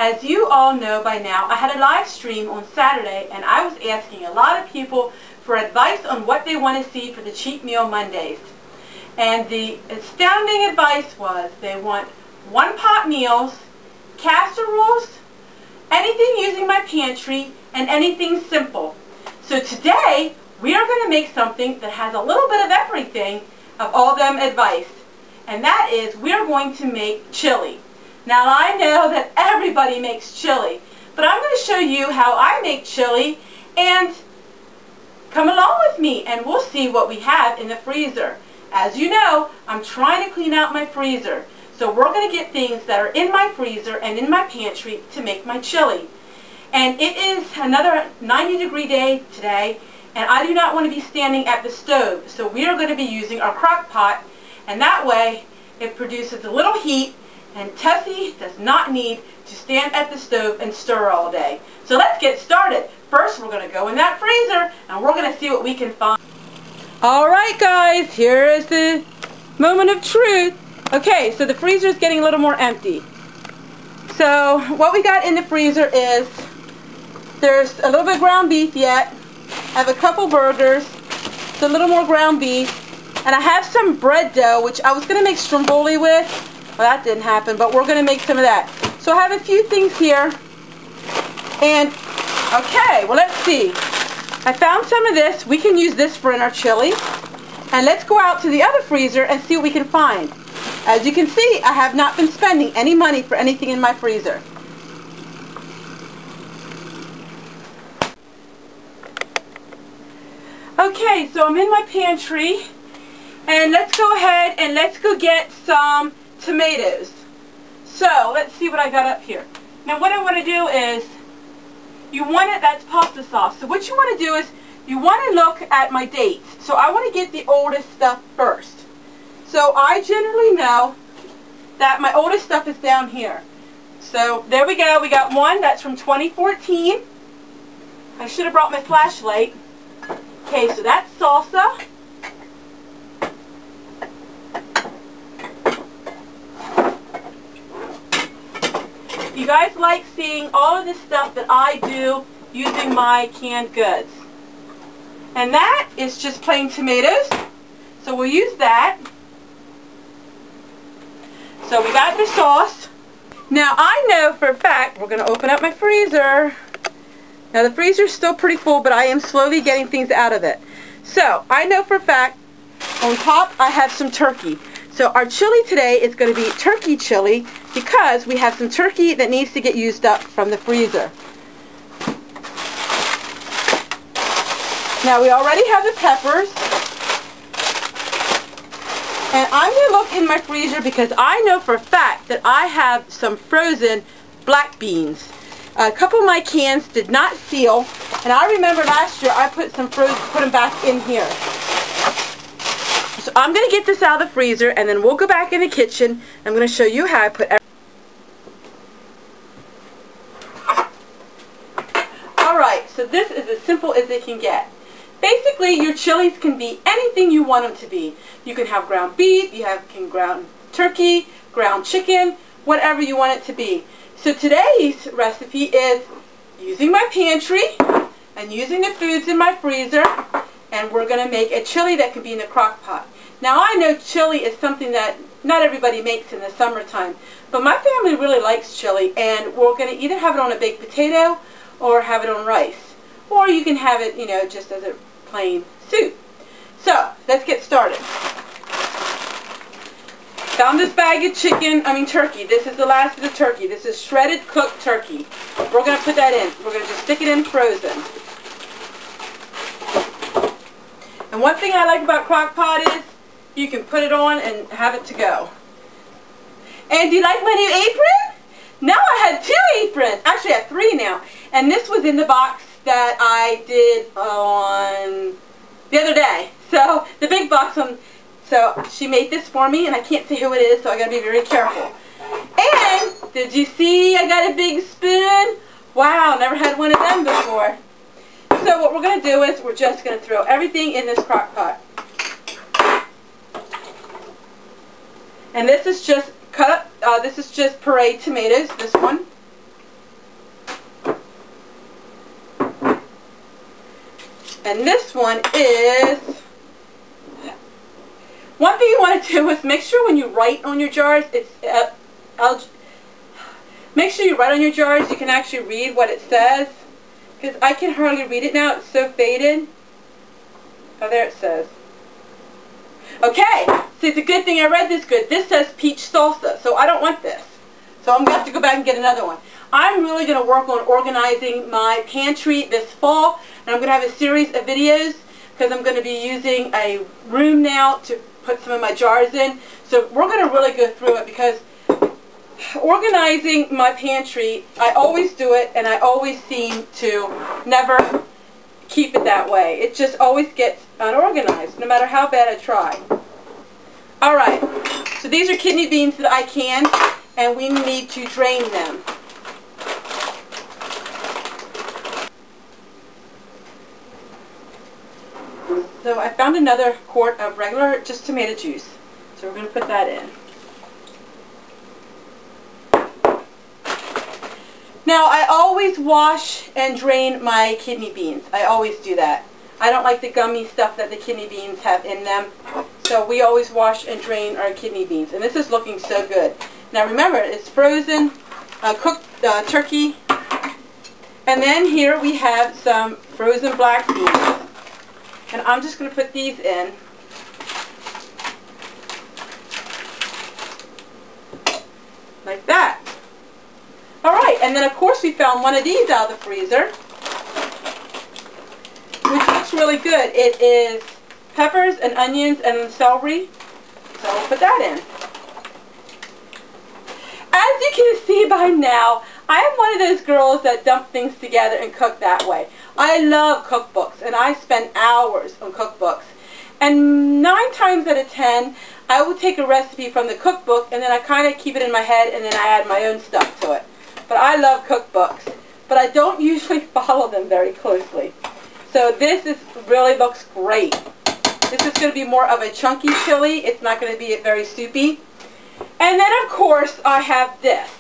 As you all know by now, I had a live stream on Saturday and I was asking a lot of people for advice on what they want to see for the Cheat Meal Mondays. And the astounding advice was they want one-pot meals, casseroles, anything using my pantry, and anything simple. So today, we are going to make something that has a little bit of everything of all them advice. And that is, we are going to make chili. Now I know that everybody makes chili, but I'm going to show you how I make chili, and come along with me and we'll see what we have in the freezer. As you know, I'm trying to clean out my freezer. So we're going to get things that are in my freezer and in my pantry to make my chili. And it is another 90-degree day today, and I do not want to be standing at the stove. So we are going to be using our crock pot, and that way it produces a little heat, and Tessie does not need to stand at the stove and stir all day. So let's get started. First, we're going to go in that freezer, and we're going to see what we can find. Alright guys, here is the moment of truth. Okay, so the freezer is getting a little more empty. So what we got in the freezer is, there's a little bit of ground beef yet. I have a couple burgers, a little more ground beef, and I have some bread dough, which I was going to make stromboli with. Well, that didn't happen, but we're going to make some of that. So I have a few things here. And, okay, well, let's see. I found some of this. We can use this for in our chili. And let's go out to the other freezer and see what we can find. As you can see, I have not been spending any money for anything in my freezer. Okay, so I'm in my pantry. And let's go ahead and let's go get some tomatoes. So let's see what I got up here. Now what I want to do is, you want it, that's pasta sauce. So what you want to do is, you want to look at my dates. So I want to get the oldest stuff first. So I generally know that my oldest stuff is down here. So there we go. We got one that's from 2014. I should have brought my flashlight. Okay, so that's salsa. You guys like seeing all of this stuff that I do using my canned goods. And that is just plain tomatoes. So we'll use that. So we got the sauce. Now I know for a fact, we're going to open up my freezer. Now the freezer is still pretty full, but I am slowly getting things out of it. So I know for a fact, on top I have some turkey. So our chili today is going to be turkey chili because we have some turkey that needs to get used up from the freezer. Now we already have the peppers. And I'm going to look in my freezer because I know for a fact that I have some frozen black beans. A couple of my cans did not seal, and I remember last year I put them back in here. So I'm going to get this out of the freezer, and then we'll go back in the kitchen. I'm going to show you how I put everything. Alright, so this is as simple as it can get. Basically, your chilies can be anything you want them to be. You can have ground beef, you can ground turkey, ground chicken, whatever you want it to be. So today's recipe is using my pantry and using the foods in my freezer, and we're going to make a chili that can be in the crock pot. Now I know chili is something that not everybody makes in the summertime, but my family really likes chili, and we're going to either have it on a baked potato or have it on rice. Or you can have it, you know, just as a plain soup. So, let's get started. Found this bag of turkey. This is the last of the turkey. This is shredded cooked turkey. We're going to put that in. We're going to just stick it in frozen. And one thing I like about crock pot is you can put it on and have it to go. And do you like my new apron? Now I had 2 aprons. Actually, I have 3 now. And this was in the box that I did on the other day. So, the big box one. So, she made this for me, and I can't say who it is, so I gotta be very careful. And, did you see I got a big spoon? Wow, never had one of them before. So, what we're gonna do is, we're just gonna throw everything in this crock pot. And this is just cut up, this is just Prairie tomatoes, this one. And this one is, one thing you want to do is make sure when you write on your jars, make sure you write on your jars you can actually read what it says. Because I can hardly read it now, it's so faded. Oh, there it says. Okay, see, it's a good thing I read this good. This says peach salsa, so I don't want this. So I'm going to have to go back and get another one. I'm really going to work on organizing my pantry this fall, and I'm going to have a series of videos because I'm going to be using a room now to put some of my jars in. So we're going to really go through it because organizing my pantry, I always do it, and I always seem to never keep it that way. It just always gets unorganized, no matter how bad I try. Alright, so these are kidney beans that I canned, and we need to drain them. So I found another quart of regular, just tomato juice. So we're going to put that in. Now, I always wash and drain my kidney beans. I always do that. I don't like the gummy stuff that the kidney beans have in them. So we always wash and drain our kidney beans. And this is looking so good. Now remember, it's frozen, cooked turkey. And then here we have some frozen black beans. And I'm just going to put these in. Like that. Alright, and then of course we found one of these out of the freezer, which looks really good. It is peppers and onions and celery. So we'll put that in. As you can see by now, I am one of those girls that dump things together and cook that way. I love cookbooks, and I spend hours on cookbooks. And 9 times out of 10, I will take a recipe from the cookbook, and then I kind of keep it in my head, and then I add my own stuff to it. But I love cookbooks, but I don't usually follow them very closely. So this really looks great. This is going to be more of a chunky chili. It's not going to be very soupy. And then of course I have this.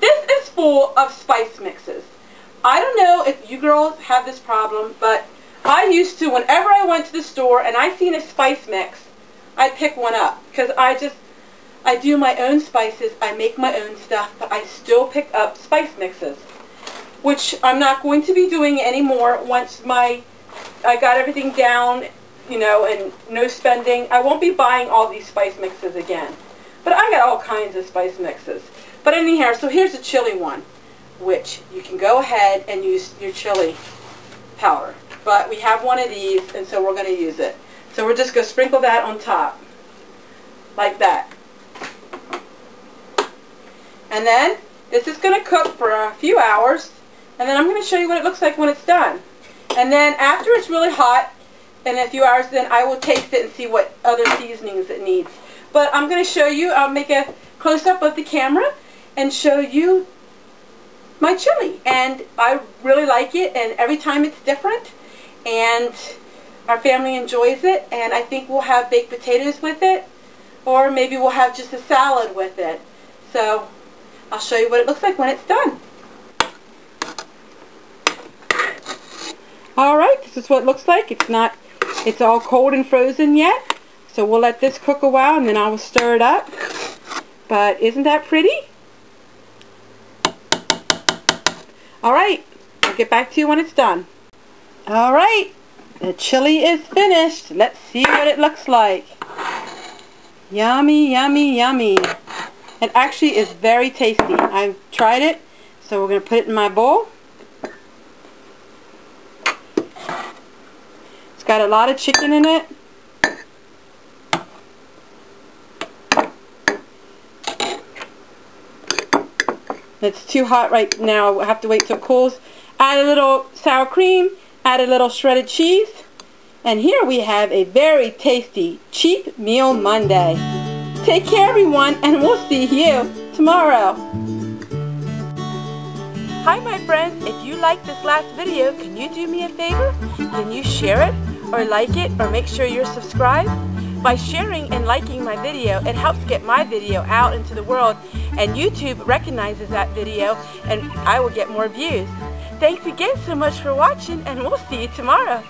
This is full of spice mixes. I don't know if you girls have this problem, but I used to, whenever I went to the store and I seen a spice mix, I'd pick one up. Because I do my own spices, I make my own stuff, but I still pick up spice mixes. Which I'm not going to be doing anymore once I got everything down, you know, and no spending. I won't be buying all these spice mixes again. But I got all kinds of spice mixes. But anyhow, so here's a chili one, which you can go ahead and use your chili powder. But we have one of these, and so we're going to use it. So we're just going to sprinkle that on top, like that. And then this is going to cook for a few hours, and then I'm going to show you what it looks like when it's done. And then after it's really hot, in a few hours, then I will taste it and see what other seasonings it needs. But I'm going to show you, I'll make a close-up of the camera and show you my chili. And I really like it, and every time it's different, and our family enjoys it, and I think we'll have baked potatoes with it, or maybe we'll have just a salad with it. So I'll show you what it looks like when it's done. Alright, this is what it looks like. It's all cold and frozen yet. So we'll let this cook a while, and then I will stir it up. But isn't that pretty? Alright, I'll get back to you when it's done. Alright, the chili is finished. Let's see what it looks like. Yummy, yummy, yummy. It actually is very tasty. I've tried it, so we're going to put it in my bowl. It's got a lot of chicken in it. It's too hot right now. We'll have to wait till it cools. Add a little sour cream. Add a little shredded cheese. And here we have a very tasty Cheap Meal Monday. Take care, everyone, and we'll see you tomorrow. Hi, my friends. If you liked this last video, can you do me a favor? Can you share it, or like it, or make sure you're subscribed? By sharing and liking my video, it helps get my video out into the world, and YouTube recognizes that video, and I will get more views. Thanks again so much for watching, and we'll see you tomorrow.